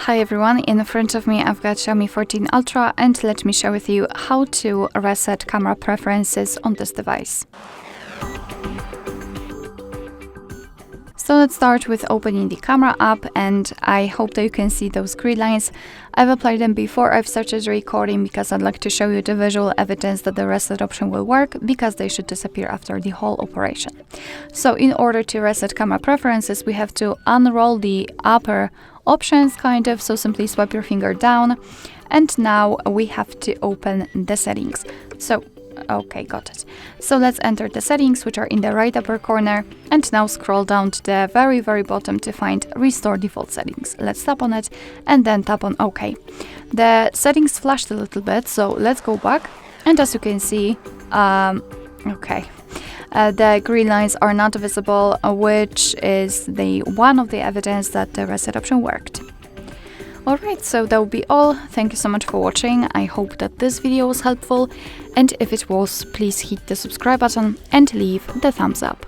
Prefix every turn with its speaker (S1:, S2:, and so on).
S1: Hi everyone, in front of me I've got Xiaomi 14 Ultra and let me share with you how to reset camera preferences on this device. So let's start with opening the camera app, and I hope that you can see those grid lines. I've applied them before I've started recording because I'd like to show you the visual evidence that the reset option will work, because they should disappear after the whole operation. So in order to reset camera preferences, we have to unroll the upper options so simply swipe your finger down, and now we have to open the settings. Okay, got it. So let's enter the settings, which are in the right upper corner, and now scroll down to the very bottom to find restore default settings. Let's tap on it and then tap on OK. The settings flashed a little bit, so let's go back, and as you can see, the green lines are not visible, which is one of the evidence that the reset option worked. Alright, so that will be all. Thank you so much for watching. I hope that this video was helpful, and if it was, please hit the subscribe button and leave the thumbs up.